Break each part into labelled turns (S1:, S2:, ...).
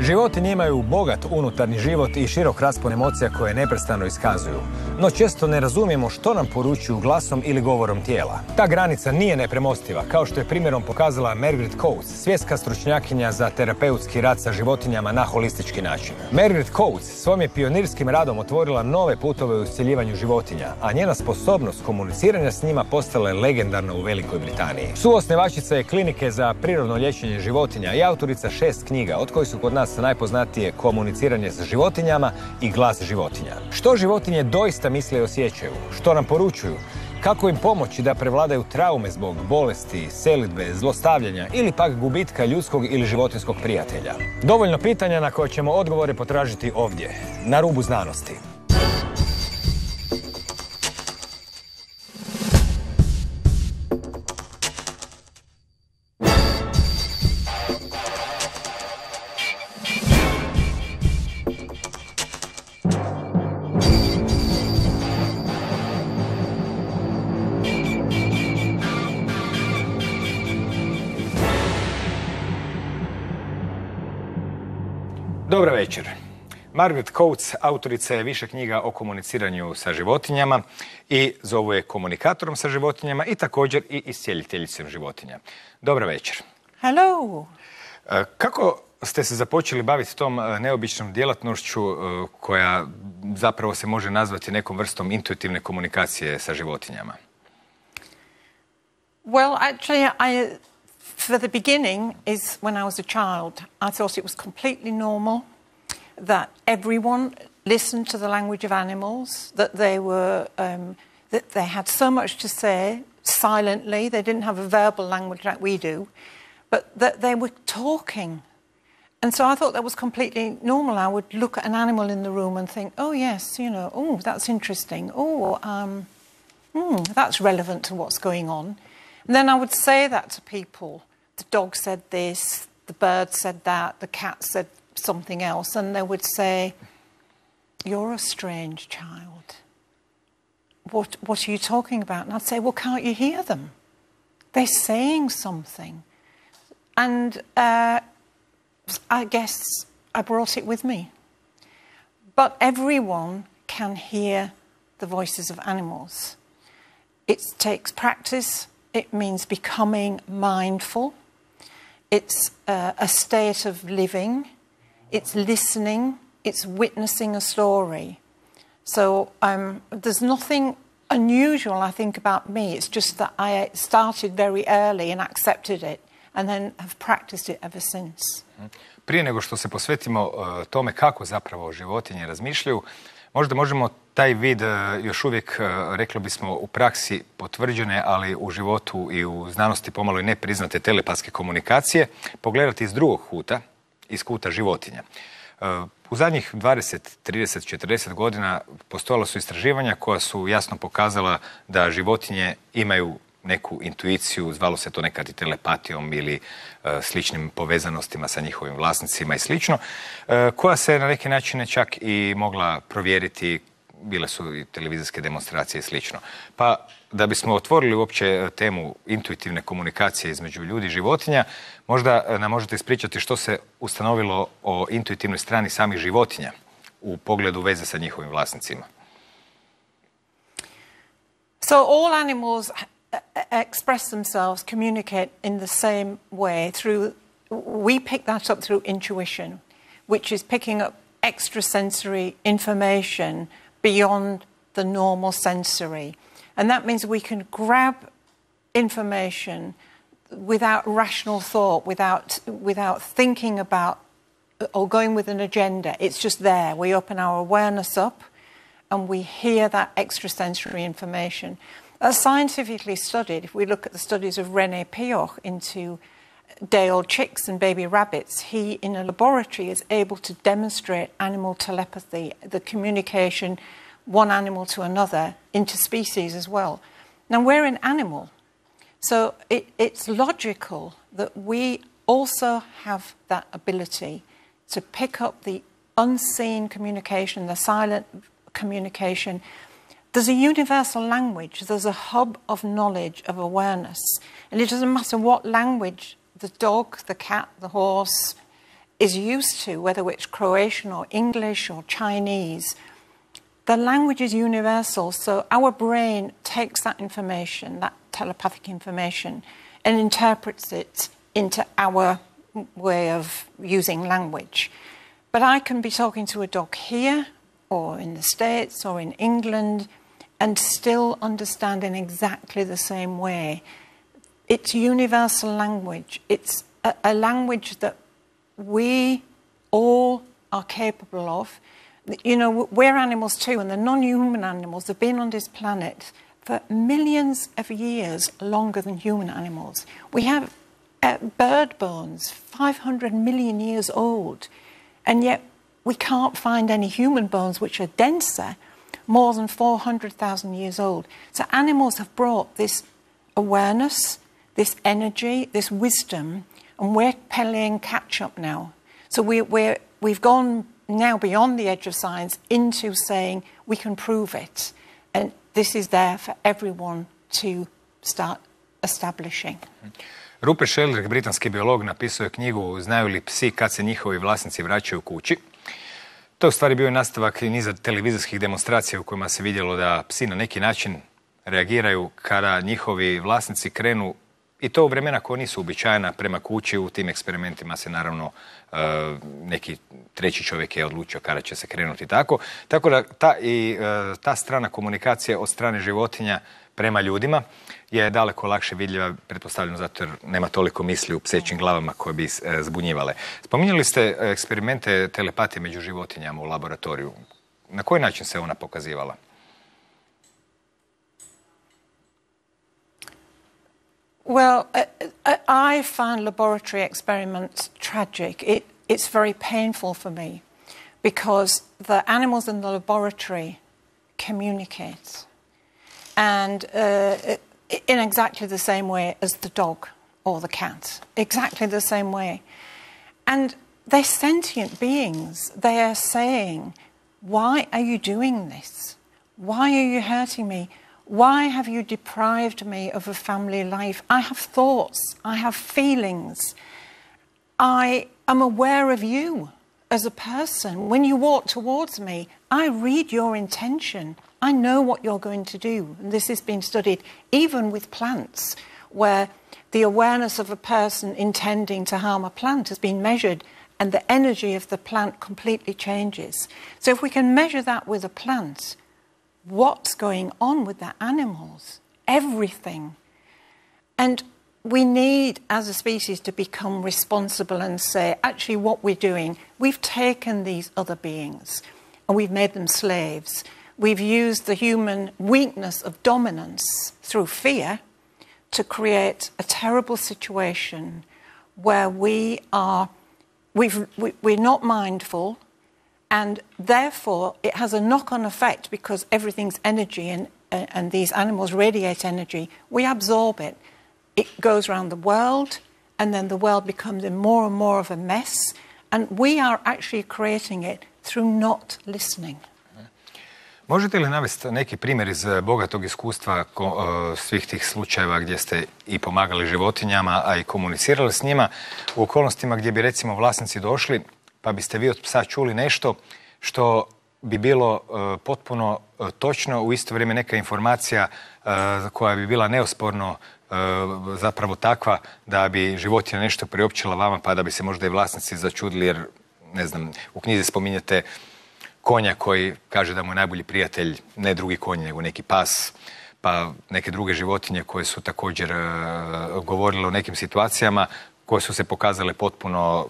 S1: Životinje imaju bogat unutarnji život i širok raspon emocija koje neprestano iskazuju. No često ne razumijemo što nam poručuju glasom ili govorom tijela. Ta granica nije nepremostiva, kao što je primjerom pokazala Margrit Coates, svjetska stručnjakinja za terapeutski rad sa životinjama na holistički način. Margrit Coates svojim je pionirskim radom otvorila nove putove u iscjeljivanju životinja, a njena sposobnost komuniciranja s njima postala je legendarna u Velikoj Britaniji. Suosnivačica je klinike za prirodno liječenje životinja i autorica 6 knjiga, od kojih su kod nas najpoznatije Komuniciranje sa životinjama i Glas životinja. Što životinje doista misle i osjećaju? Što nam poručuju? Kako im pomoći da prevladaju traume zbog bolesti, selidbe, zlostavljanja ili pak gubitka ljudskog ili životinjskog prijatelja? Dovoljno pitanja na koje ćemo odgovore potražiti ovdje, na Rubu Znanosti. Dobar večer. Margrit Coates autorica je više knjiga o komuniciranju sa životinjama i zovu je komunikatorom sa životinjama i također i iscijeljiteljicom životinja. Dobar večer.
S2: Hello.
S1: Kako ste se započeli baviti tom neobičnom djelatnošću koja zapravo se može nazvati nekom vrstom intuitivne komunikacije sa životinjama?
S2: Well, actually, for the beginning is when I was a child. I thought it was completely normal that everyone listened to the language of animals, that they had so much to say silently. They didn't have a verbal language like we do, but that they were talking. And so I thought that was completely normal. I would look at an animal in the room and think, oh yes, you know, oh, that's interesting. Oh, that's relevant to what's going on. And then I would say that to people. The dog said this, the bird said that, the cat said something else, and they would say, you're a strange child. What are you talking about? And I'd say, well, can't you hear them? They're saying something. And I guess I brought it with me. But everyone can hear the voices of animals. It takes practice. It means becoming mindful. It's a state of living. It's listening. It's witnessing a story. So there's nothing unusual, I think, about me. It's just that I started very early and accepted it and then have practiced it ever since.
S1: Prije nego što se posvetimo tome kako zapravo životinje razmišljaju, možda možemo taj vid još uvijek, rekli bismo, u praksi potvrđene, ali u životu i u znanosti pomalo i nepriznate telepatske komunikacije, pogledati iz drugog kuta, iz kuta životinja. U zadnjih 20, 30, 40 godina postojala su istraživanja koja su jasno pokazala da životinje imaju neku intuiciju, zvalo se to nekad i telepatijom ili sličnim povezanostima sa njihovim vlasnicima i slično, koja se na neki način čak i mogla provjeriti, bile su i televizijske demonstracije i slično. Pa da bismo otvorili uopće temu intuitivne komunikacije između ljudi i životinja, možda nam možete ispričati što se ustanovilo o intuitivnoj strani samih životinja u pogledu veze sa njihovim vlasnicima.
S2: So all animals express themselves, communicate in the same way we pick that up through intuition, which is picking up extrasensory information beyond the normal sensory. And that means we can grab information without rational thought, without thinking about or going with an agenda. It's just there. We open our awareness up and we hear that extrasensory information. Scientifically studied, if we look at the studies of René Pioch into day-old chicks and baby rabbits, he, in a laboratory, is able to demonstrate animal telepathy, the communication one animal to another, interspecies as well. Now, we're an animal, so it's logical that we also have that ability to pick up the unseen communication, the silent communication. There's a universal language, there's a hub of knowledge, of awareness, and it doesn't matter what language the dog, the cat, the horse is used to, whether it's Croatian or English or Chinese, the language is universal. So our brain takes that information, that telepathic information, and interprets it into our way of using language. But I can be talking to a dog here, or in the States, or in England, and still understand in exactly the same way. It's universal language. It's a language that we all are capable of. You know, we're animals too, and the non-human animals have been on this planet for millions of years longer than human animals. We have bird bones, 500 million years old, and yet we can't find any human bones which are denser, more than 400,000 years old. So animals have brought this awareness, this energy, this wisdom, and we're playing catch-up now. So we've gone now beyond the edge of science into saying we can prove it. And this is there for everyone to start establishing.
S1: Rupert Sheldrake, britanski biolog, napisao je knjigu Znaju li psi kad se njihovi vlasnici vraćaju kući. To je u stvari bio nastavak niza televizijskih demonstracija u kojima se vidjelo da psi na neki način reagiraju kada njihovi vlasnici krenu, i to u vremena koja nisu uobičajena, prema kući. U tim eksperimentima se naravno neki treći čovjek je odlučio kada će se krenuti tako. Tako da ta strana komunikacije od strane životinja prema ljudima je daleko lakše vidljiva, pretpostavljam zato jer nema toliko misli u psećim glavama koje bi zbunjivale. Spominjali ste eksperimente telepatije među životinjama u laboratoriju. Na koji način se ona pokazivala?
S2: Well, I find laboratory experiments tragic. It's very painful for me because the animals in the laboratory communicate, and in exactly the same way as the dog or the cat, exactly the same way. And they're sentient beings. They are saying, why are you doing this? Why are you hurting me? Why have you deprived me of a family life? I have thoughts. I have feelings. I am aware of you as a person. When you walk towards me, I read your intention. I know what you're going to do. And this has been studied even with plants, where the awareness of a person intending to harm a plant has been measured, and the energy of the plant completely changes. So if we can measure that with a plant, what's going on with the animals? Everything. And we need, as a species, to become responsible and say, actually, what we're doing, we've taken these other beings and we've made them slaves. We've used the human weakness of dominance through fear to create a terrible situation where we're not mindful. And therefore, it has a knock-on effect because everything's energy and these animals radiate energy. We absorb it. It goes around the world, and then the world becomes more and more of a mess. And we are actually creating it through not listening.
S1: Možete li navesti neki primjer iz bogatog iskustva svih tih slučajeva gdje ste i pomagali životinjama, a i komunicirali s njima u okolnostima gdje bi recimo vlasnici došli pa biste vi od psa čuli nešto što bi bilo potpuno točno, u isto vrijeme neka informacija koja bi bila neosporno zapravo takva da bi životinja nešto priopćila vama, pa da bi se možda i vlasnici začudili, jer, ne znam, u knjizi spominjete konja koji kaže da mu je najbolji prijatelj ne drugi konj, nego neki pas, pa neke druge životinje koje su također govorile o nekim situacijama koje su se pokazale potpuno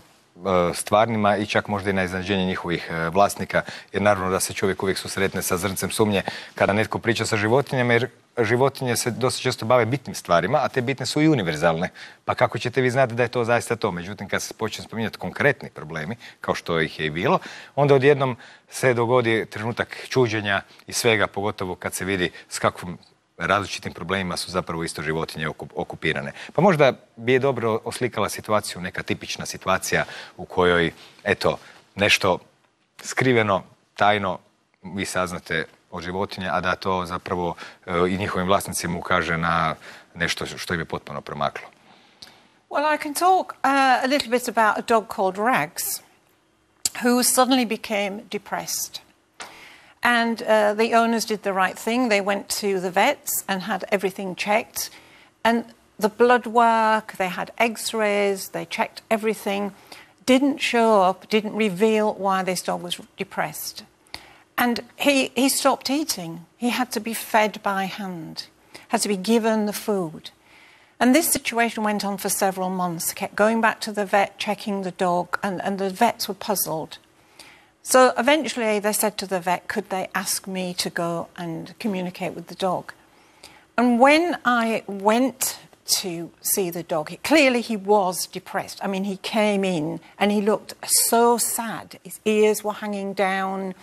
S1: stvarnima i čak možda i na iznenađenje njihovih vlasnika, jer naravno da se čovjek uvijek susretne sa zrncem sumnje kada netko priča sa životinjama, jer životinje se dosta često bave bitnim stvarima, a te bitne su i univerzalne. Pa kako ćete vi znati da je to zaista to? Međutim, kad se počne spominjati konkretni problemi, kao što ih je i bilo, onda odjednom se dogodi trenutak čuđenja i svega, pogotovo kad se vidi s kakvom različitim problemima su zapravo isto životinje okupirane. Pa možda bi je dobro oslikala situaciju, neka tipična situacija u kojoj, eto, nešto skriveno, tajno vi saznate od životinja, a da to zapravo i njihovim vlasnicima ukaže na nešto što im je potpuno promaklo.
S2: Well, I can talk a little bit about a dog called Rags, who suddenly became depressed. And the owners did the right thing. They went to the vets and had everything checked. And the blood work, they had x-rays, they checked everything, didn't show up, didn't reveal why this dog was depressed. And he stopped eating. He had to be fed by hand, had to be given the food. And this situation went on for several months, kept going back to the vet, checking the dog, and the vets were puzzled. So eventually they said to the vet, could they ask me to go and communicate with the dog? And when I went to see the dog, clearly he was depressed. I mean, he came in and he looked so sad. His ears were hanging down,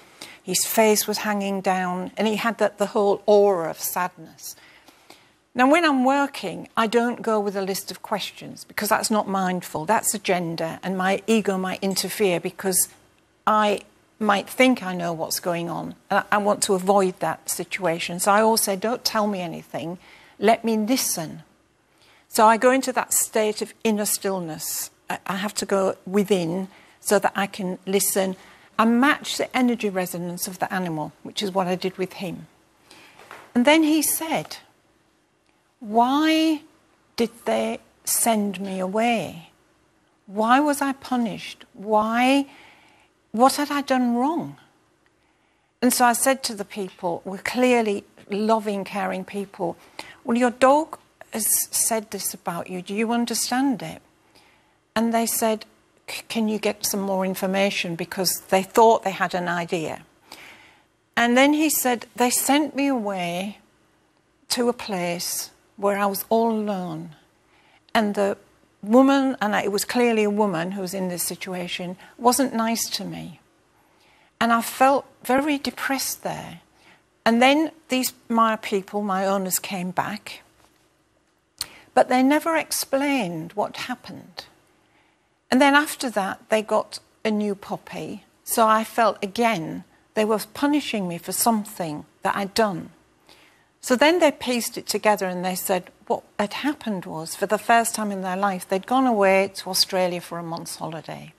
S2: his face was hanging down, and he had the whole aura of sadness. Now, when I'm working, I don't go with a list of questions because that's not mindful. That's agenda, and my ego might interfere because I might think I know what's going on, and I want to avoid that situation. So I always say, don't tell me anything, let me listen. So I go into that state of inner stillness. I have to go within so that I can listen and match the energy resonance of the animal, which is what I did with him. And then he said, why did they send me away? Why was I punished? Why? What had I done wrong? And so I said to the people, we're clearly loving, caring people, well, your dog has said this about you. Do you understand it? And they said, can you get some more information? Because they thought they had an idea. And then he said, they sent me away to a place where I was all alone. And the woman, and it was clearly a woman who was in this situation, wasn't nice to me. And I felt very depressed there. And then my people, my owners, came back. But they never explained what happened. And then after that, they got a new puppy. So I felt, again, they were punishing me for something that I'd done. So then they pieced it together and they said what had happened was, for the first time in their life, they'd gone away to Australia for a month's holiday.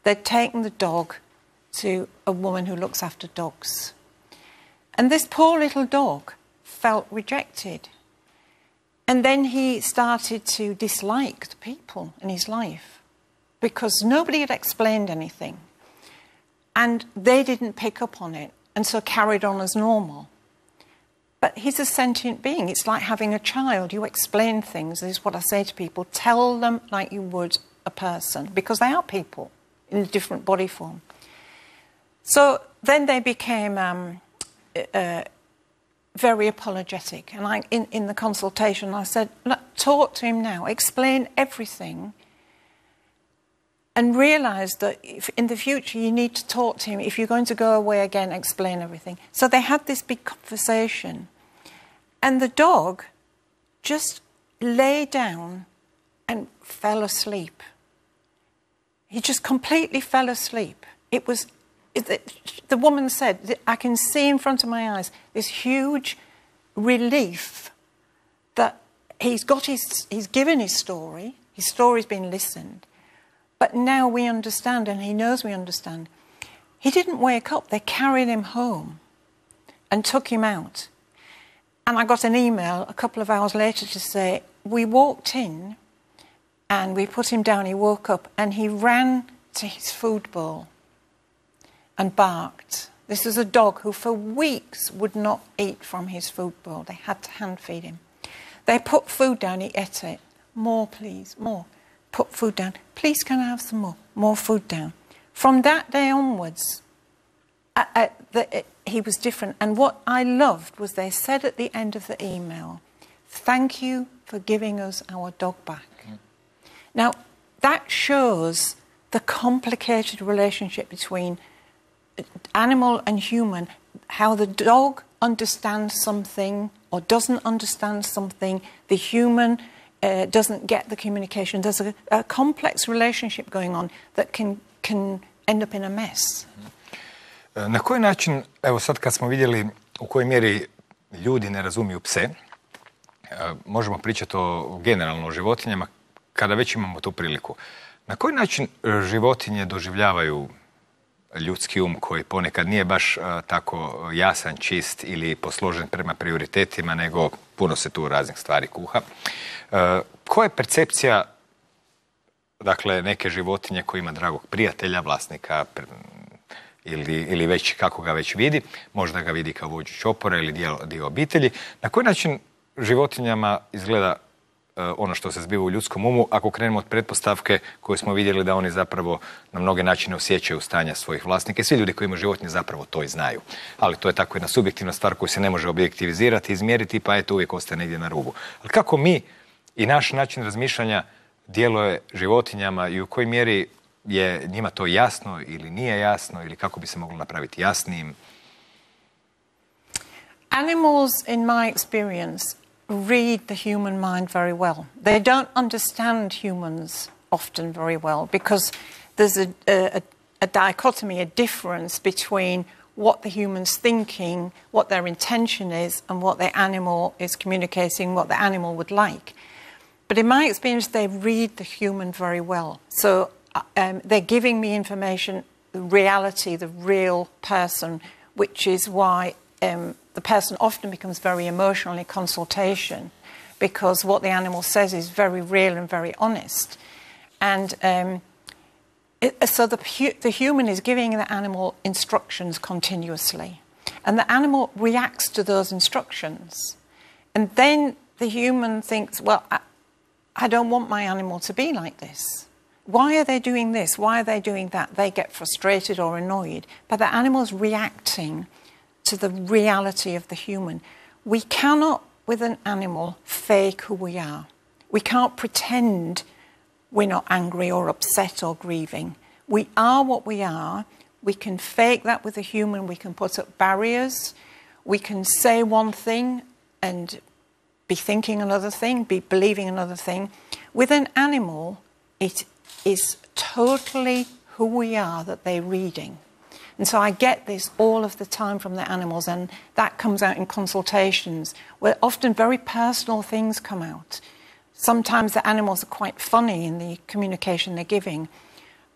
S2: They'd taken the dog to a woman who looks after dogs. And this poor little dog felt rejected. And then he started to dislike the people in his life because nobody had explained anything. And they didn't pick up on it and so carried on as normal. But he's a sentient being. It's like having a child. You explain things. This is what I say to people. Tell them like you would a person, because they are people in a different body form. So then they became very apologetic. And in the consultation, I said, look, talk to him now. Explain everything. And realise that if in the future you need to talk to him. If you're going to go away again, explain everything. So they had this big conversation. And the dog just lay down and fell asleep. He just completely fell asleep. It was, the woman said, I can see in front of my eyes this huge relief that he's given his story's been listened. But now we understand, and he knows we understand. He didn't wake up. They carried him home and took him out. And I got an email a couple of hours later to say, we walked in and we put him down. He woke up and he ran to his food bowl and barked. This was a dog who for weeks would not eat from his food bowl. They had to hand feed him. They put food down, he ate it. More, please, more. Put food down. Please, can I have some more? More food down. From that day onwards, he was different. And what I loved was they said at the end of the email, thank you for giving us our dog back. Mm. Now, that shows the complicated relationship between animal and human, how the dog understands something or doesn't understand something, the human doesn't get the communication. There's a complex relationship going on that can end up in a mess.
S1: Na koji način, evo sad kad smo vidjeli u kojoj mjeri ljudi ne razumiju pse, možemo pričati generalno o životinjama, kada već imamo tu priliku, na koji način životinje doživljavaju ljudski koji ponekad nije baš tako jasan, čist ili posložen prema prioritetima, nego puno se tu raznih stvari kuha. Koja je percepcija dakle, neke životinje koja ima dragog prijatelja, vlasnika ili već kako ga već vidi, možda ga vidi kao vođu čopora ili dio obitelji. Na koji način životinjama izgleda ono što se zbiva u ljudskom umu, ako krenemo od pretpostavke koju smo vidjeli da oni zapravo na mnoge načine osjećaju stanja svojih vlasnika i svi ljudi koji imaju životinje zapravo to i znaju. Ali to je tako jedna subjektivna stvar koju se ne može objektivizirati, izmjeriti, pa eto uvijek ostaje negdje na rubu. Ali kako mi i naš način razmišljanja djeluje životinjama i u kojoj mjeri je njima to jasno ili nije jasno ili kako bi se moglo napraviti jasnijim?
S2: Animals, in my experience, read the human mind very well. They don't understand humans often very well because there's a dichotomy, a difference between what the human's thinking, what their intention is, and what the animal is communicating, what the animal would like. But in my experience, they read the human very well. So they're giving me information, the reality, the real person, which is why the person often becomes very emotional in consultation because what the animal says is very real and very honest. And so the human is giving the animal instructions continuously. And the animal reacts to those instructions. And then the human thinks, well, I don't want my animal to be like this. Why are they doing this? Why are they doing that? They get frustrated or annoyed. But the animal's reacting to the reality of the human. We cannot, with an animal, fake who we are. We can't pretend we're not angry or upset or grieving. We are what we are. We can fake that with a human. We can put up barriers. We can say one thing and be thinking another thing, be believing another thing. With an animal, it is totally who we are that they're reading. And so I get this all of the time from the animals, and that comes out in consultations, where often very personal things come out. Sometimes the animals are quite funny in the communication they're giving,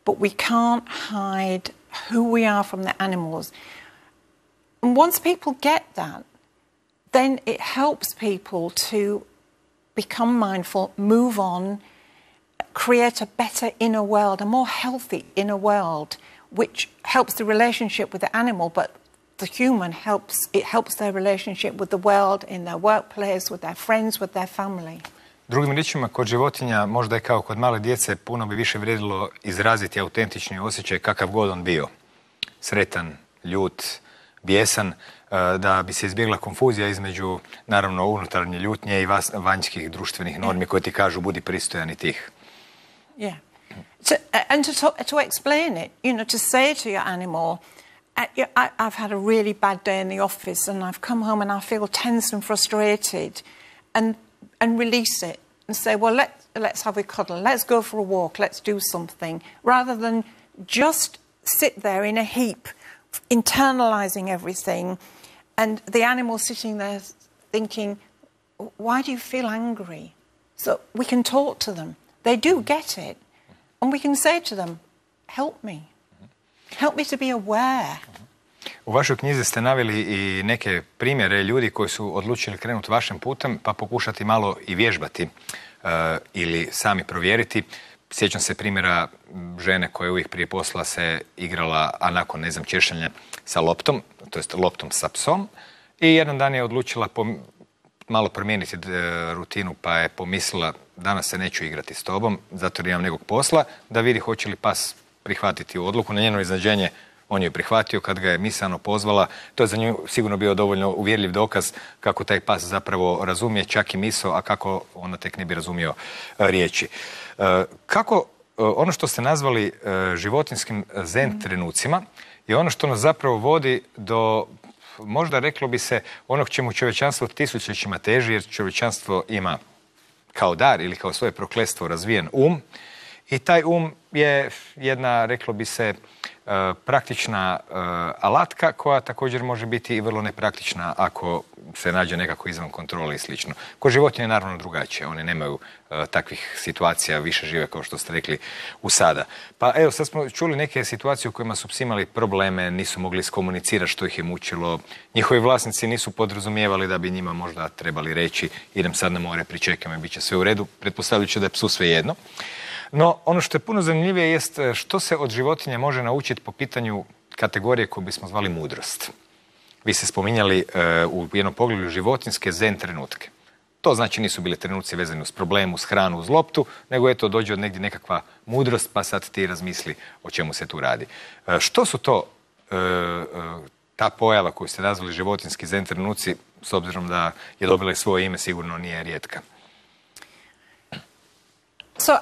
S2: but we can't hide who we are from the animals. And once people get that, then it helps people to become mindful, move on, create a better inner world, a more healthy inner world, which helps the relationship with the animal, but the human helps their relationship with the world, in their workplace, with their friends, with their family.
S1: Drugim riječima, kod životinja, možda je kao kod male djece, puno bi više vrijedilo izraziti autentični osjećaj kakav god on bio. Sretan, ljut, bijesan, da bi se izbjegla konfuzija između, naravno, unutarnje ljutnje i vanjskih društvenih normi koje ti kažu budi pristojan i tih.
S2: Yeah. And to explain it, to say to your animal, I've had a really bad day in the office and I've come home and I feel tense and frustrated, and release it and say, well, let's have a cuddle, let's go for a walk, let's do something, rather than just sit there in a heap, internalizing everything, and the animal sitting there thinking, why do you feel angry? So we can talk to them. They do get it. And we can say to them, help me. Help me to be aware.
S1: U vašoj knjizi ste naveli i neke primjere ljudi koji su odlučili krenuti vašim putem pa pokušati malo i vježbati ili sami provjeriti. Sjećam se primjera žene koja uvijek prije posla se igrala, a nakon, češljanja sa loptom, to jest loptom sa psom, i jedan dan je odlučila malo promijeniti rutinu, pa je pomislila danas se neću igrati s tobom, zato jer imam nekog posla, da vidi hoće li pas prihvatiti odluku. Na njeno iznenađenje on ju je prihvatio kad ga je misaono pozvala. To je za nju sigurno bio dovoljno uvjerljiv dokaz kako taj pas zapravo razumije čak i misao, a kako ona tek ne bi razumio riječi. Kako ono što ste nazvali životinskim zen trenucima je ono što nas zapravo vodi do, možda reklo bi se, onog čemu čovječanstvo tisućljećima teži, jer čovječanstvo ima kao dar ili kao svoje prokletstvo razvijen i taj je jedna, reklo bi se, praktična alatka koja također može biti i vrlo nepraktična ako se nađe nekako izvan kontrole i slično. Ko životinje je naravno drugačije, one nemaju takvih situacija, više žive kao što ste rekli u sada. Pa evo, sad smo čuli neke situacije u kojima su psi imali probleme, nisu mogli iskomunicirati što ih je mučilo, njihovi vlasnici nisu podrazumijevali da bi njima možda trebali reći idem sad na more, pričekaj me, bit će sve u redu, pretpostavljajući da je psu sve jedno. No, ono što je puno zanimljivije jest što se od životinja može naučiti po pitanju kategorije koju bismo zvali mudrost. Vi ste spominjali u jednom pogledu životinjske zen trenutke. To znači nisu bili trenuci vezani uz problem, uz hranu, uz loptu, nego eto dođe od negdje nekakva mudrost pa sad ti razmisli o čemu se tu radi. Što su to ta pojava koju ste nazvali životinjski zen trenuci, s obzirom da je dobila i svoje ime, sigurno nije rijetka?
S2: So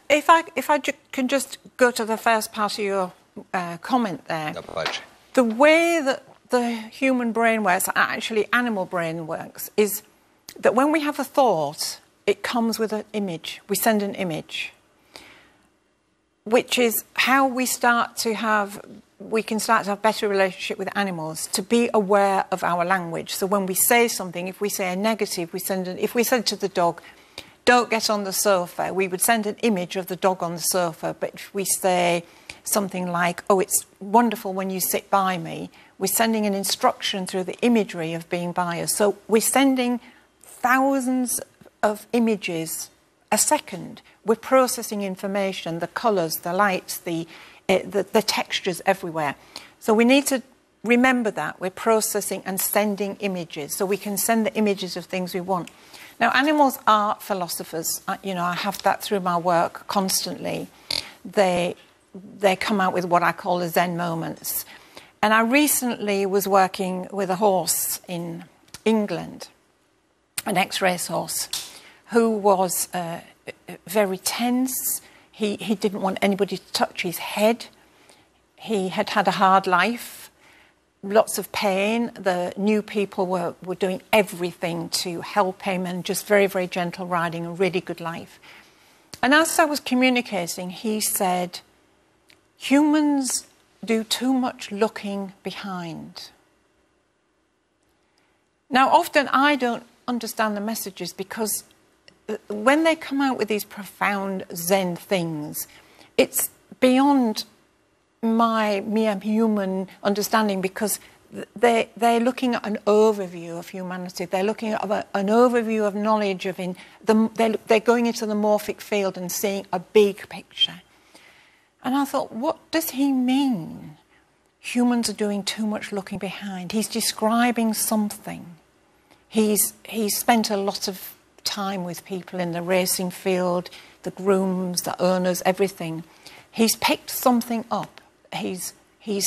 S2: if I can just go to the first part of your comment there. The way that the human brain works, actually animal brain works, is that when we have a thought, it comes with an image. We send an image, which is how we can start to have better relationship with animals, to be aware of our language. So when we say something, if we say a negative, if we said to the dog, don't get on the sofa, we would send an image of the dog on the sofa. But if we say something like, oh, it's wonderful when you sit by me, we're sending an instruction through the imagery of being by us. So we're sending thousands of images a second. We're processing information, the colours, the lights, the textures everywhere. So we need to remember that. We're processing and sending images. So we can send the images of things we want. Now, animals are philosophers. I have that through my work constantly. They come out with what I call the Zen moments. And I recently was working with a horse in England, an ex-race horse, who was very tense. He didn't want anybody to touch his head. He had had a hard life. Lots of pain. The new people were doing everything to help him, and just very, very gentle riding, a really good life. And as I was communicating, he said, humans do too much looking behind. Now, often I don't understand the messages, because when they come out with these profound Zen things, it's beyond my mere human understanding, because they're looking at an overview of humanity. They're looking at an overview of knowledge they're going into the morphic field and seeing a big picture. And I thought, what does he mean? Humans are doing too much looking behind. He's describing something. He's spent a lot of time with people in the racing field, the grooms, the owners, everything. He's picked something up. He's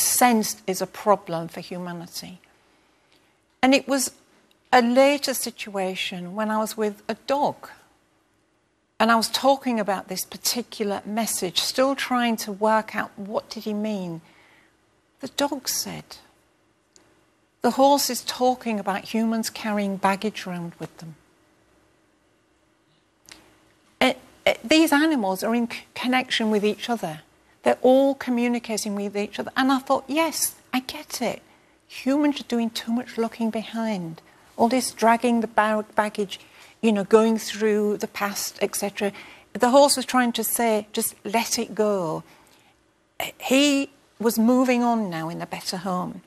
S2: sensed is a problem for humanity. And it was a later situation when I was with a dog. And I was talking about this particular message, still trying to work out what did he mean. The dog said, the horse is talking about humans carrying baggage around with them. These animals are in connection with each other. They're all communicating with each other. And I thought, yes, I get it. Humans are doing too much looking behind. All this dragging the baggage, going through the past, etc. The horse was trying to say, just let it go. He was moving on now in a better home.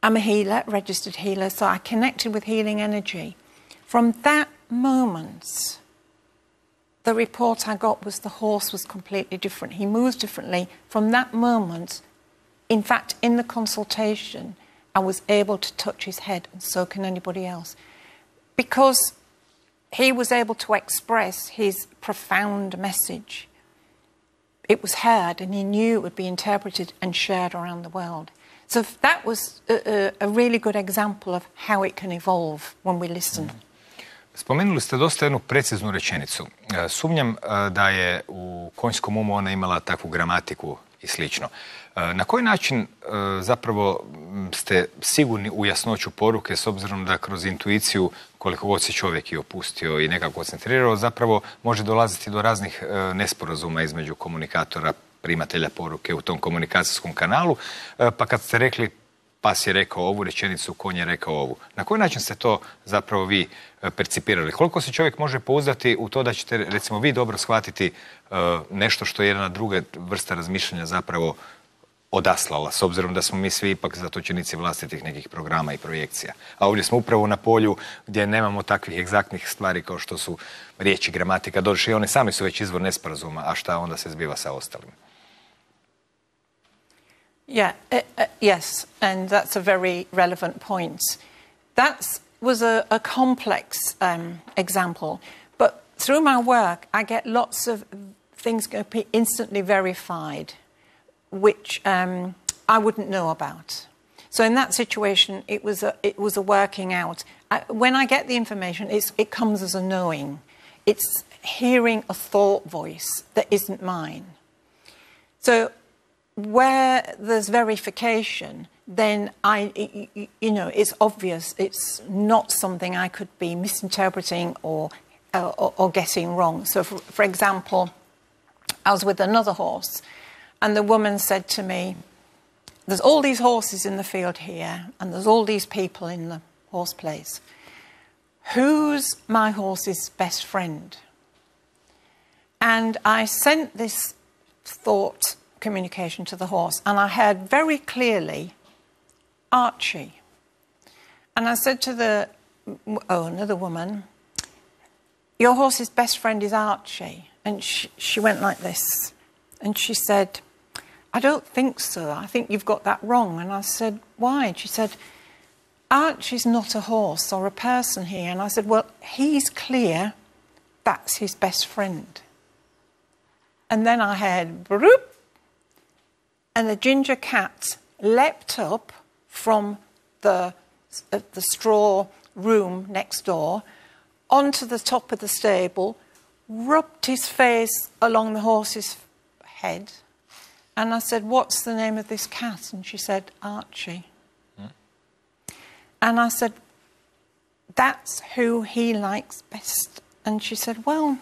S2: I'm a healer, registered healer, so I connected with healing energy. From that moment, the report I got was the horse was completely different. He moves differently. From that moment, in fact, in the consultation, I was able to touch his head, and so can anybody else. Because he was able to express his profound message. It was heard, and he knew it would be interpreted and shared around the world. So that was a really good example of how it can evolve when we listen.
S1: Spomenuli ste dosta jednu preciznu rečenicu. Sumnjam da je u konjskom umu ona imala takvu gramatiku i slično. Na koji način zapravo ste sigurni u jasnoću poruke, s obzirom da kroz intuiciju, koliko god se čovjek i opustio i nekako koncentrirao, zapravo može dolaziti do raznih nesporazuma između komunikatora, primatelja poruke u tom komunikacijskom kanalu, pa kad ste rekli pas je rekao ovu rečenicu, konj je rekao ovu. Na koji način ste to zapravo vi percipirali? Koliko se čovjek može pouzdati u to da ćete, recimo, vi dobro shvatiti nešto što je jedna druga vrsta razmišljanja zapravo odaslala, s obzirom da smo mi svi ipak zatočenici vlastitih nekih programa i projekcija. A ovdje smo upravo na polju gdje nemamo takvih egzaktnih stvari kao što su riječi, gramatika, doduše i one sami su već izvor nesporazuma, a šta onda se zbiva sa ostalim?
S2: Yeah, yes, and that's a very relevant point. That was a complex example, but through my work I get lots of things going to be instantly verified, which I wouldn't know about. So in that situation, it was a working out. When I get the information, it comes as a knowing. It's hearing a thought voice that isn't mine. So where there's verification, then it's obvious it's not something I could be misinterpreting or getting wrong. So, for example, I was with another horse, and the woman said to me, "There's all these horses in the field here, and there's all these people in the horse place. Who's my horse's best friend?" And I sent this thought communication to the horse, and I heard very clearly Archie. And I said to another woman, "Your horse's best friend is Archie." And she went like this, and she said, "I don't think so. I think you've got that wrong." And I said, "Why?" And she said, "Archie's not a horse or a person here." And I said, "Well, he's clear that's his best friend." And then I heard broop, and the ginger cat leapt up from the straw room next door onto the top of the stable, rubbed his face along the horse's head, and I said, "What's the name of this cat?" And she said, "Archie." And I said, "That's who he likes best." And she said, "Well,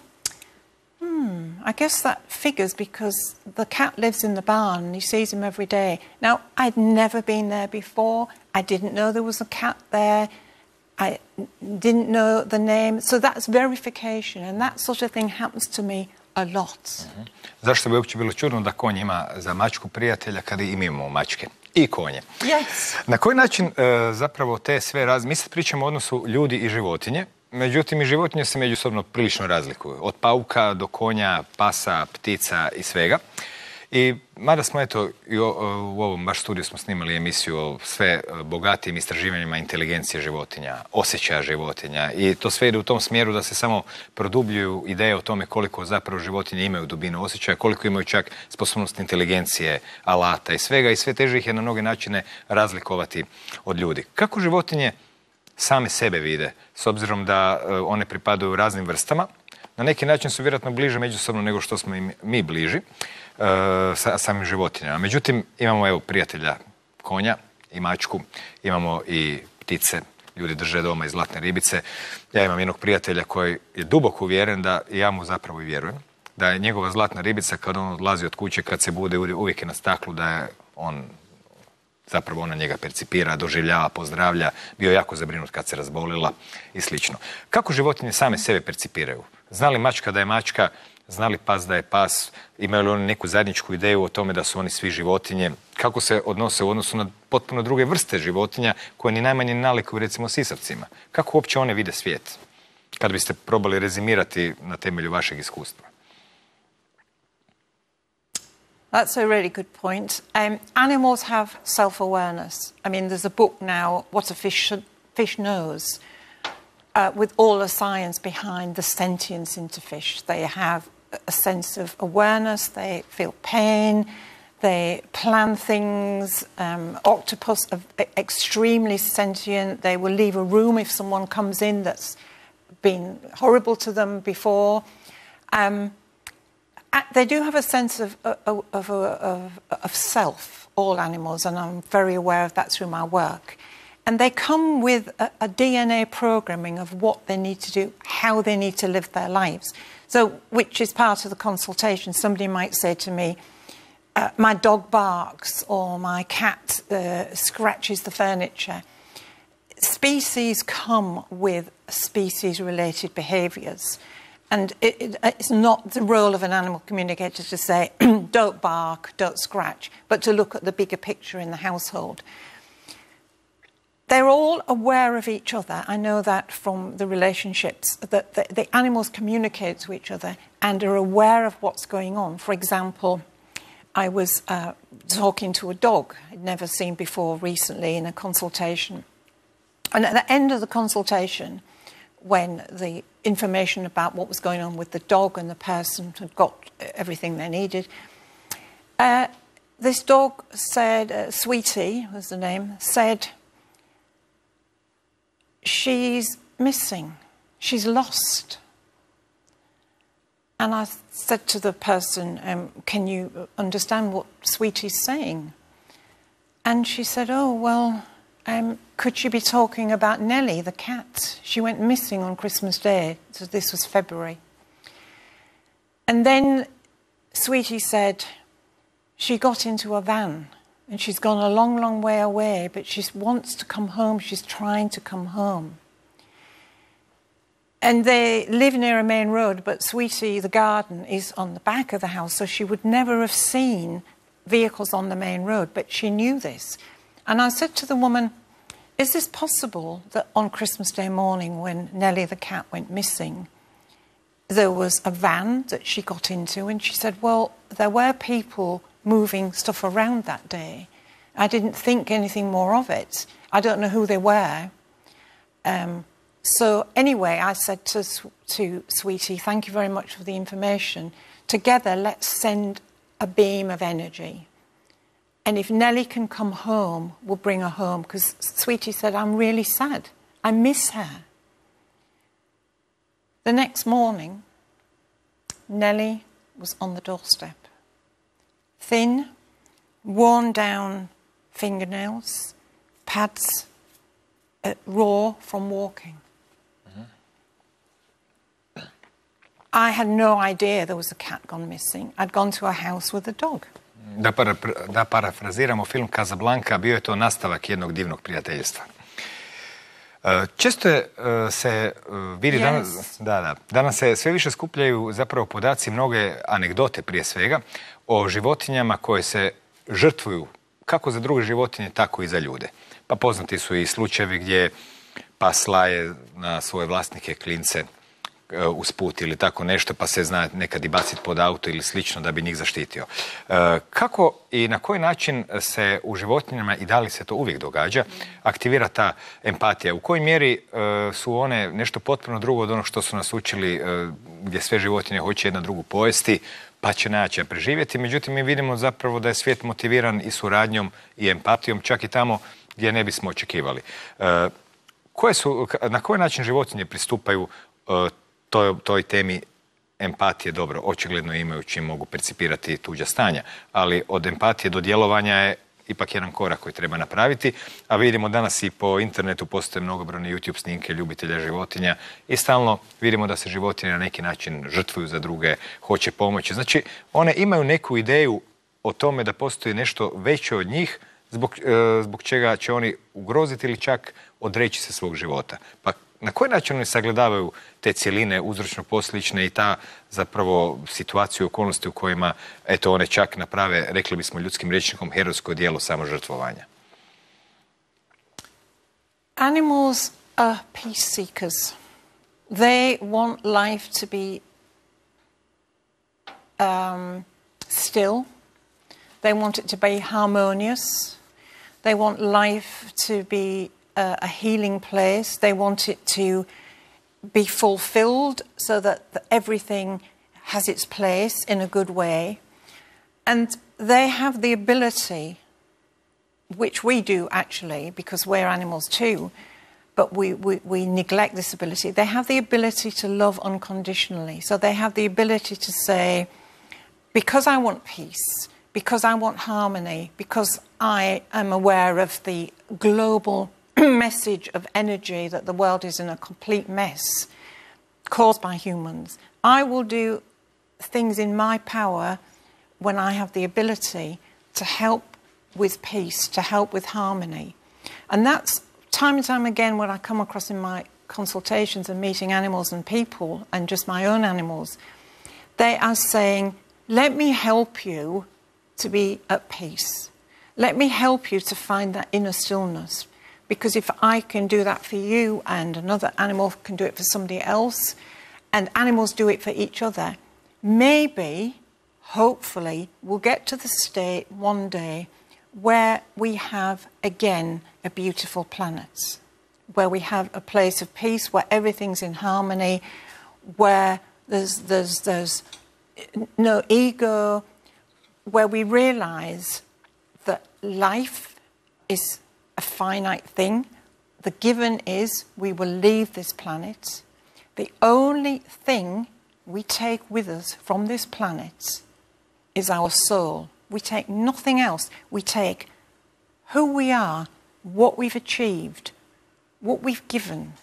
S2: I guess that figures because the cat lives in the barn and he sees him every day." Now, I'd never been there before. I didn't know there was a cat there. I didn't know the name. So that's verification, and that sort of thing happens to me a lot.
S1: Zašto bi uopće bilo čudno da konj ima za mačku prijatelja kada i mi imamo mačke i konje?
S2: Yes.
S1: Na koji način zapravo te sve mi sad pričamo o odnosu ljudi i životinje, međutim i životinje se međusobno prilično razlikuju. Od pauka do konja, pasa, ptica i svega. I mada smo eto i u ovom baš studiju smo snimali emisiju o sve bogatijim istraživanjima inteligencije životinja, osjećaja životinja, i to sve ide u tom smjeru da se samo produbljuju ideje o tome koliko zapravo životinje imaju dubinu osjećaja, koliko imaju čak sposobnost inteligencije, alata i svega, i sve teže ih je na mnoge načine razlikovati od ljudi. Kako životinje same sebe vide, s obzirom da one pripadaju raznim vrstama? Na neki način su vjerojatno bliže međusobno nego što smo im mi bliži sa samim životinjama. Međutim, imamo evo prijatelja konja i mačku, imamo i ptice, ljudi drže doma i zlatne ribice. Ja imam jednog prijatelja koji je duboko uvjeren da, i ja mu zapravo i vjerujem, da je njegova zlatna ribica kad on odlazi od kuće, kad se bude, uvijek je na staklu, da je on, zapravo ona njega percipira, doživljava, pozdravlja, bio jako zabrinut kad se razbolila i slično. Kako životinje same sebe percipiraju? Zna li mačka da je mačka? Zna li pas da je pas? Imaju li oni neku zajedničku ideju o tome da su oni svi životinje? Kako se odnose u odnosu na potpuno druge vrste životinja koje ni najmanje nalikuju recimo sisavcima? Kako uopće one vide svijet? Kad biste probali rezimirati na temelju vašeg iskustva.
S2: That's a really good point. Animals have self-awareness. I mean, there's a book now, What a Fish Knows, with all the science behind the sentience into fish. They have a sense of awareness, they feel pain, they plan things. Octopus are extremely sentient. They will leave a room if someone comes in that's been horrible to them before. They do have a sense of self, all animals, and I'm very aware of that through my work. And they come with a DNA programming of what they need to do, how they need to live their lives. So, which is part of the consultation. Somebody might say to me, my dog barks or my cat scratches the furniture. Species come with species-related behaviours. And it's not the role of an animal communicator to say, don't bark, don't scratch, but to look at the bigger picture in the household. They're all aware of each other. I know that from the relationships, that the animals communicate to each other and are aware of what's going on. For example, I was talking to a dog I'd never seen before recently in a consultation. And at the end of the consultation, when the information about what was going on with the dog and the person had got everything they needed, this dog said, Sweetie was the name, said, she's missing, she's lost. And I said to the person, can you understand what Sweetie's saying? And she said, oh, well, could she be talking about Nellie, the cat? She went missing on Christmas Day, so this was February. And then Sweetie said, she got into a van and she's gone a long, long way away, but she wants to come home, she's trying to come home. And they live near a main road, but Sweetie, the garden, is on the back of the house, so she would never have seen vehicles on the main road, but she knew this. And I said to the woman, is this possible that on Christmas Day morning when Nellie the cat went missing, there was a van that she got into? And she said, well, there were people moving stuff around that day. I didn't think anything more of it. I don't know who they were. So anyway, I said to Sweetie, thank you very much for the information. Together, let's send a beam of energy. And if Nellie can come home, we'll bring her home. Because Sweetie said, I'm really sad. I miss her. The next morning, Nellie was on the doorstep. Thin, worn down fingernails, pads, raw from walking. I had no idea there was a cat gone missing. I'd gone to a house with a dog.
S1: Da parafraziramo film Casablanca, bio je to nastavak jednog divnog prijateljstva. Često se vidi danas se sve više skupljaju zapravo podaci, mnoge anegdote prije svega, o životinjama koje se žrtvuju kako za druge životinje, tako i za ljude. Pa poznati su i slučajevi gdje pas laje na svoje vlasnike, klince, usput ili tako nešto, pa se zna nekad i baciti pod auto ili slično da bi njih zaštitio. Kako i na koji način se u životinjama, i da li se to uvijek događa, aktivira ta empatija? U kojoj mjeri su one nešto potpuno drugo od onog što su nas učili, gdje sve životinje hoće jedna drugu pojesti, pa će najjače preživjeti. Međutim, mi vidimo zapravo da je svijet motiviran i suradnjom i empatijom, čak i tamo gdje ne bismo očekivali. Na koji način životinje pristupaju toj temi empatije? Dobro, očigledno imaju čim mogu percipirati tuđa stanja, ali od empatije do djelovanja je ipak jedan korak koji treba napraviti, a vidimo danas i po internetu postoje mnogobrojne YouTube snimke ljubitelja životinja i stalno vidimo da se životinje na neki način žrtvuju za druge, hoće pomoći. Znači, one imaju neku ideju o tome da postoji nešto veće od njih, zbog čega će oni ugroziti ili čak odreći se svog života. Pa na koji način oni sagledavaju te cjeline uzročno-posljedične i ta zapravo situaciju i okolnosti u kojima eto one čak naprave, rekli bismo ljudskim rječnikom, herojsko djelo samožrtvovanja?
S2: Animals are peace seekers. They want life to be still. They want it to be harmonious. They want life to be a healing place. They want it to be fulfilled so that everything has its place in a good way. And they have the ability, which we do actually, because we're animals too, but we neglect this ability. They have the ability to love unconditionally. So they have the ability to say, because I want peace, because I want harmony, because I am aware of the global message of energy that the world is in a complete mess caused by humans, I will do things in my power when I have the ability to help with peace, to help with harmony. And that's time and time again what I come across in my consultations and meeting animals and people and just my own animals. They are saying, let me help you to be at peace. Let me help you to find that inner stillness. Because if I can do that for you and another animal can do it for somebody else, and animals do it for each other, maybe, hopefully, we'll get to the state one day where we have, again, a beautiful planet, where we have a place of peace, where everything's in harmony, where there's no ego, where we realise that life is a finite thing. The given is we will leave this planet. The only thing we take with us from this planet is our soul. We take nothing else. We take who we are, what we've achieved, what we've given.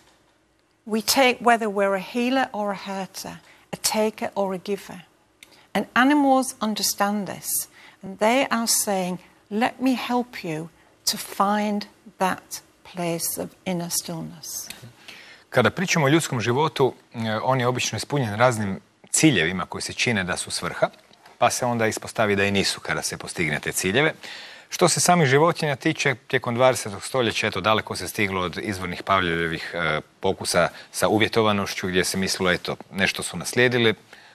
S2: We take whether we're a healer or a hurter, a taker or a giver. And animals understand this. And they are saying, let me help you to find that place of inner stillness.
S1: Kada pričamo o ljudskom životu, on je obično ispunjen raznim ciljevima koji se čine da su svrha, pa se onda ispostavi da i nisu kada se postigne te ciljeve. Što se samih životinja tiče, tijekom 20. stoljeća, eto, daleko se stiglo od izvornih Pavlovljevih pokusa sa uvjetovanošću, gdje se mislilo, eto, nešto su naslijedili,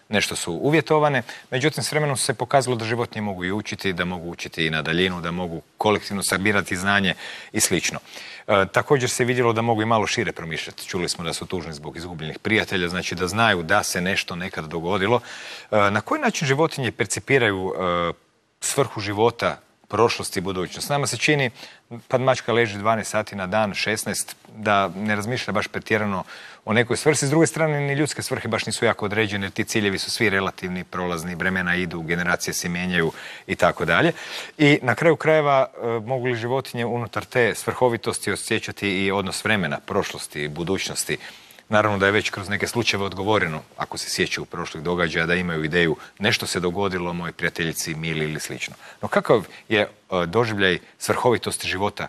S1: nešto su uvjetovane. Međutim, s vremenom se pokazalo da životinje mogu i učiti, da mogu učiti i na daljinu, da mogu kolektivno sabirati znanje i slično. Također se vidjelo da mogu i malo šire promišljati. Čuli smo da su tužni zbog izgubljenih prijatelja, znači da znaju da se nešto nekad dogodilo. Na koji način životinje percipiraju svrhu života, prošlost i budućnost? Nama se čini, pa mačka leži 12 sati na dan, 16, da ne razmišlja baš pretjerano o nekoj svrsi. S druge strane, ni ljudske svrhe baš nisu jako određene, jer ti ciljevi su svi relativni, prolazni, vremena idu, generacije se mijenjaju i tako dalje. I na kraju krajeva, mogu li životinje unutar te svrhovitosti osjećati i odnos vremena, prošlosti i budućnosti? Naravno da je već kroz neke slučajeve odgovoreno, ako se sjećaju prošlih događaja, da imaju ideju nešto se dogodilo mojoj prijateljici, mili ili slično. No kakav je doživljaj svrhovitosti života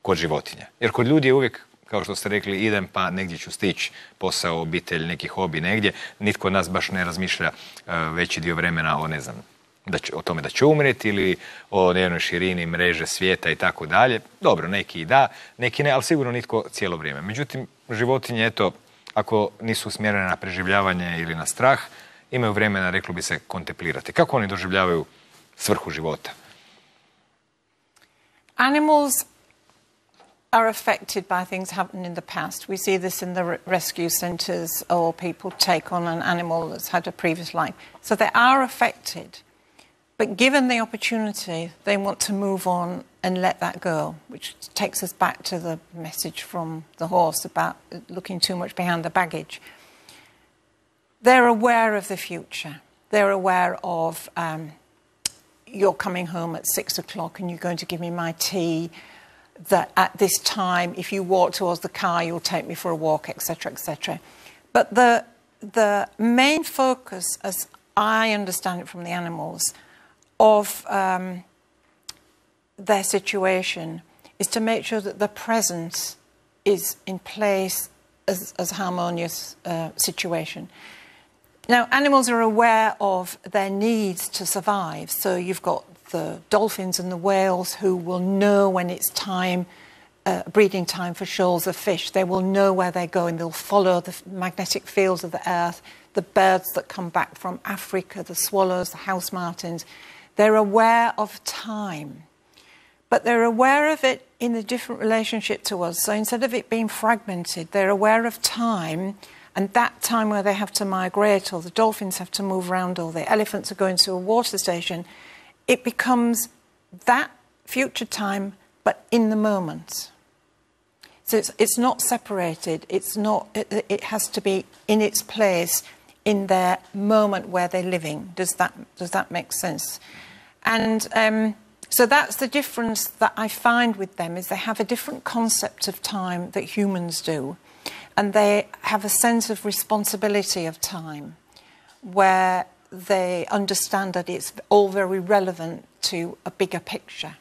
S1: kod životinja? Jer kod ljudi je uvijek, kao što ste rekli, idem pa negdje ću stići, posao, obitelj, neki hobi negdje. Nitko od nas baš ne razmišlja veći dio vremena o, ne znam, o tome da će umrijeti ili o jednoj širini mreže svijeta i tako dalje. Dobro, neki i da, neki ne, ali sigurno nitko cijelo vrijeme. Međutim, životinje, eto, ako nisu usmjerene na preživljavanje ili na strah, imaju vremena, reklo bi se, kontemplirati. Kako oni doživljavaju svrhu života?
S2: Animals are affected by things happening in the past. We see this in the rescue centres, or people take on an animal that's had a previous life. So they are affected. But given the opportunity, they want to move on and let that go, which takes us back to the message from the horse about looking too much behind the baggage. They're aware of the future. They're aware of you're coming home at 6 o'clock and you're going to give me my tea, that at this time, if you walk towards the car, you'll take me for a walk, etc., etc. But the main focus, as I understand it from the animals, of their situation is to make sure that the present is in place as harmonious situation. Now, animals are aware of their needs to survive. So you've got the dolphins and the whales who will know when it's time, breeding time for shoals of fish. They will know where they're going. They'll follow the magnetic fields of the earth. The birds that come back from Africa, the swallows, the house martins, they're aware of time. But they're aware of it in a different relationship to us. So instead of it being fragmented, they're aware of time, and that time where they have to migrate, or the dolphins have to move around, or the elephants are going to a water station, it becomes that future time, but in the moment. So it's not separated. It has to be in its place in their moment where they're living. Does that make sense? And so that's the difference that I find with them, is they have a different concept of time that humans do, and they have a sense of responsibility of time, where they understand that it's all very relevant to a bigger picture.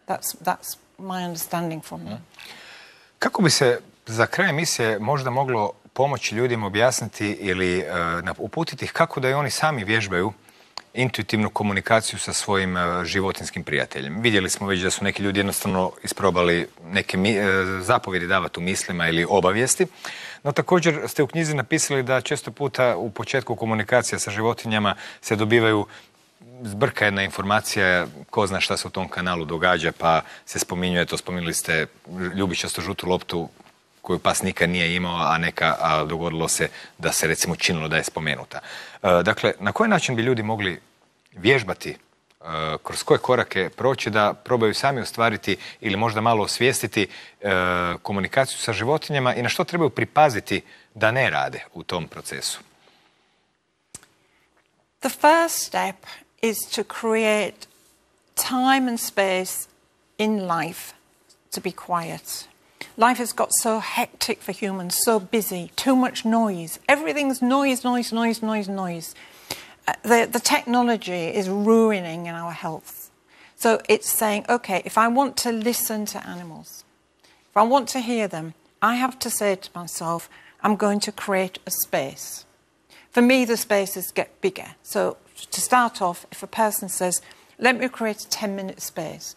S2: That's my understanding from them.
S1: Kako bi se za kraj emisije možda moglo pomoći ljudima objasniti ili uputiti ih kako da i oni sami vježbaju intuitivnu komunikaciju sa svojim životinskim prijateljem? Vidjeli smo već da su neki ljudi jednostavno isprobali neke zapovjedi davati u mislima ili obavijesti, no također ste u knjizi napisali da često puta u početku komunikacija sa životinjama se dobivaju zbrka jedna informacija, ko zna šta se u tom kanalu događa, pa se spominjuje, to spominjali ste ljubičasto žutu loptu koju pas nikad nije imao, a dogodilo se da se recimo činilo da je spomenuta. Dakle, na koji način bi ljudi mogli vježbati, kroz koje korake proći da probaju sami ostvariti ili možda malo osvijestiti komunikaciju sa životinjama i na što trebaju pripaziti da ne rade u tom procesu?
S2: The first step is to create time and space in life to be quiet. Life has got so hectic for humans, so busy, too much noise. Everything's noise. The technology is ruining in our health. So it's saying, okay, if I want to listen to animals, if I want to hear them, I have to say to myself, I'm going to create a space. For me, the spaces get bigger. So to start off, if a person says, let me create a 10-minute space,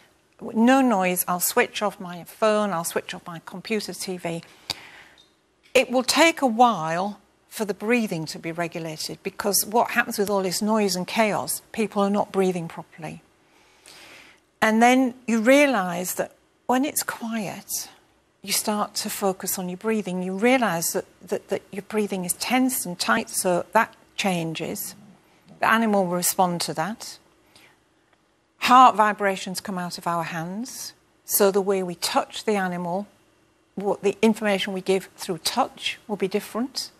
S2: no noise, I'll switch off my phone, I'll switch off my computer, TV. It will take a while for the breathing to be regulated, because what happens with all this noise and chaos, people are not breathing properly. And then you realise that when it's quiet, you start to focus on your breathing. You realise that your breathing is tense and tight, so that changes. The animal will respond to that. Heart vibrations come out of our hands, so the way we touch the animal, what the information we give through touch will be different.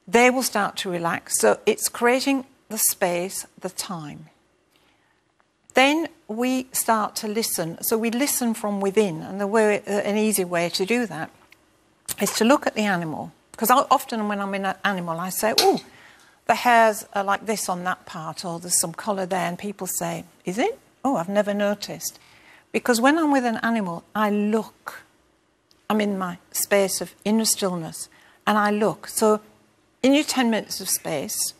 S2: They will start to relax, so it's creating the space, the time. Then we start to listen, so we listen from within, and an easy way to do that is to look at the animal, because often when I'm in an animal I say, oh, the hairs are like this on that part, or there's some colour there, and people say, is it? Oh, I've never noticed. Because when I'm with an animal, I look. I'm in my space of inner stillness, and I look. So in your 10 minutes of space,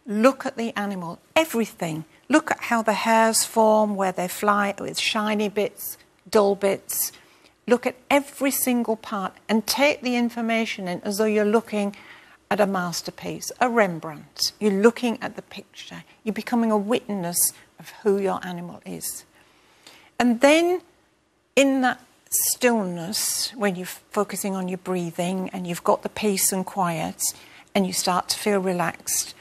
S2: look at the animal, everything. Look at how the hairs form, where they fly, with shiny bits, dull bits. Look at every single part and take the information in as though you're looking at a masterpiece, a Rembrandt. You're looking at the picture. You're becoming a witness of who your animal is. And then in that stillness, when you're focusing on your breathing and you've got the peace and quiet and you start to feel relaxed,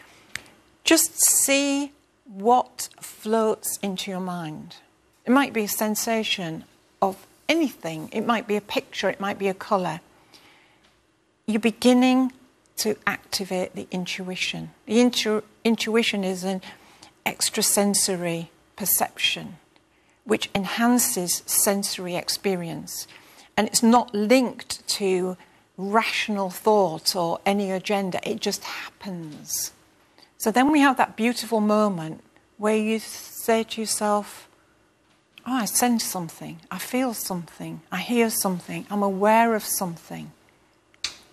S2: just see what floats into your mind. It might be a sensation of anything. It might be a picture. It might be a colour. You're beginning to activate the intuition. The intuition is an extrasensory perception which enhances sensory experience, and it's not linked to rational thought or any agenda. It just happens. So then we have that beautiful moment where you say to yourself, oh, I sense something, I feel something, I hear something, I'm aware of something.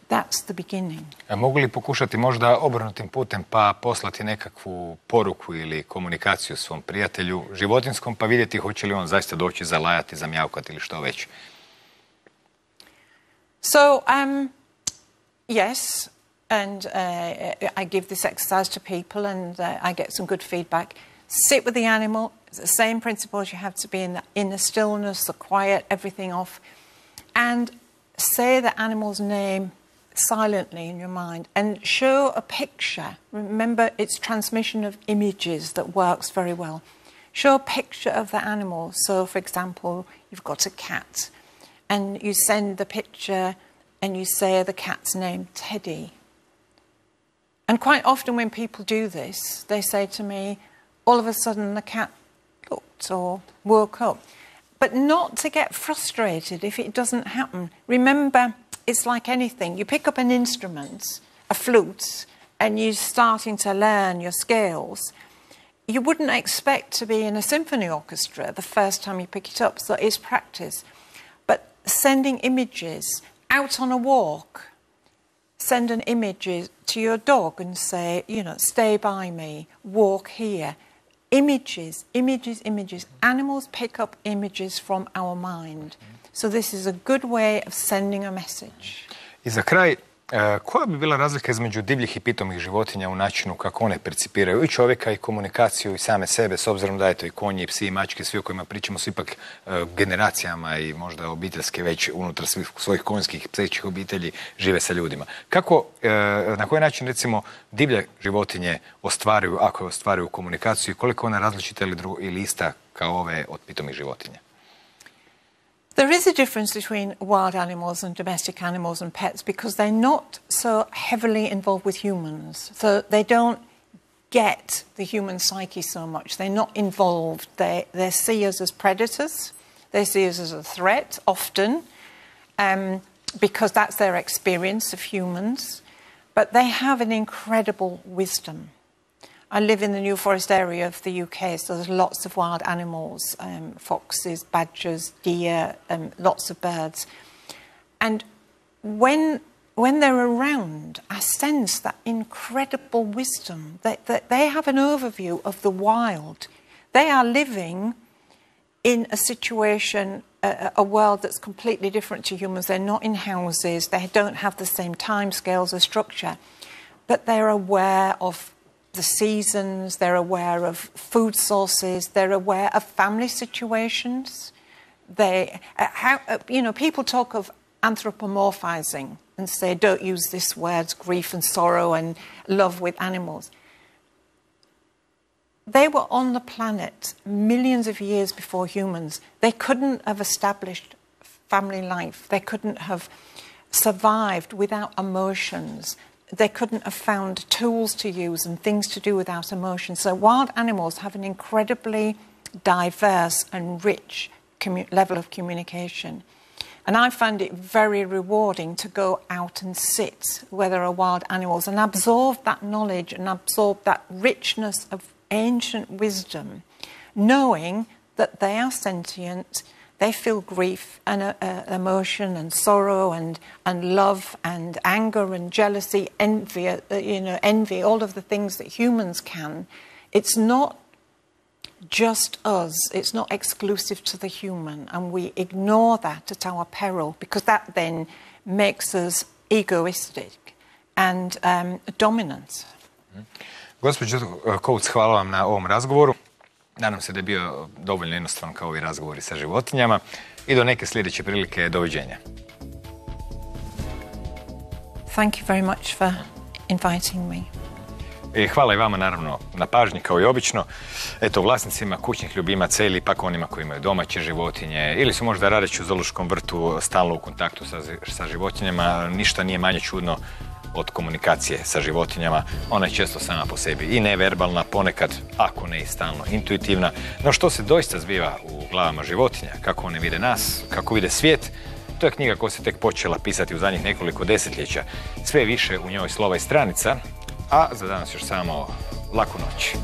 S2: That's the beginning.
S1: A mogu li pokušati možda obrnutim putem pa poslati nekakvu poruku ili komunikaciju svom prijatelju životinskom pa vidjeti hoće li on zaista doći zalajati, zamjavkati ili što već?
S2: So, yes, and I give this exercise to people and I get some good feedback. Sit with the animal. It's the same principles. You have to be in the inner stillness, the quiet, everything off. And say the animal's name silently in your mind and show a picture. Remember, it's transmission of images that works very well. Show a picture of the animal. So, for example, you've got a cat and you send the picture and you say the cat's name, Teddy. And quite often when people do this, they say to me, all of a sudden the cat looked or woke up. But not to get frustrated if it doesn't happen. Remember, it's like anything. You pick up an instrument, a flute, and you're starting to learn your skills, you wouldn't expect to be in a symphony orchestra the first time you pick it up, so it's practice. But sending images out on a walk, send an image to your dog and say, you know, stay by me, walk here. Images, images, images. Animals pick up images from our mind. So this is a good way of sending a message.
S1: I za kraj, koja bi bila razlika između divljih i pitomih životinja u načinu kako one percipiraju i čovjeka i komunikaciju i same sebe, s obzirom da eto i konji, psi i mačke, svi o kojima pričamo su ipak generacijama i možda obiteljske već unutar svojih konjskih psećih obitelji žive sa ljudima. Kako, na koji način recimo divlje životinje ostvaruju, ako je ostvaruju komunikaciju i koliko ona različita ili ista kao ove od pitomih životinja?
S2: There is a difference between wild animals and domestic animals and pets because they're not so heavily involved with humans. So they don't get the human psyche so much. They're not involved. They see us as predators. They see us as a threat often because that's their experience of humans. But they have an incredible wisdom. I live in the New Forest area of the UK, so there's lots of wild animals, foxes, badgers, deer, lots of birds. And when they're around, I sense that incredible wisdom. They have an overview of the wild. They are living in a situation, a world that's completely different to humans. They're not in houses. They don't have the same timescales or structure. But they're aware of the seasons, they're aware of food sources, they're aware of family situations. People talk of anthropomorphizing and say, don't use this words, grief and sorrow and love with animals. They were on the planet millions of years before humans. They couldn't have established family life. They couldn't have survived without emotions. They couldn't have found tools to use and things to do without emotion. So wild animals have an incredibly diverse and rich level of communication. And I find it very rewarding to go out and sit where there are wild animals and absorb that knowledge and absorb that richness of ancient wisdom, knowing that they are sentient. They feel grief and emotion and sorrow and love and anger and jealousy, envy, envy, all of the things that humans can. It's not just us. It's not exclusive to the human. And we ignore that at our peril because that then makes us egoistic and dominant.
S1: Gospođo Coates, hvala vam na ovom razgovoru. Nadam se da je bio dovoljno jednostavan kao i razgovori sa životinjama i do neke sljedeće prilike doviđenja.
S2: Thank you very much for inviting me.
S1: Hvala i vama naravno na pažnji kao i obično. Eto, vlasnicima kućnih ljubimaca ili pak onima koji imaju domaće životinje ili su možda radeći u zoološkom vrtu stalno u kontaktu sa životinjama, ništa nije manje čudno od komunikacije sa životinjama. Ona je često sama po sebi i neverbalna, ponekad, ako ne i stalno, intuitivna. No što se doista zbiva u glavama životinja, kako one vide nas, kako vide svijet, to je knjiga koja se tek počela pisati u zadnjih nekoliko desetljeća. Sve više u njoj slova i stranica, a za danas još samo laku noć.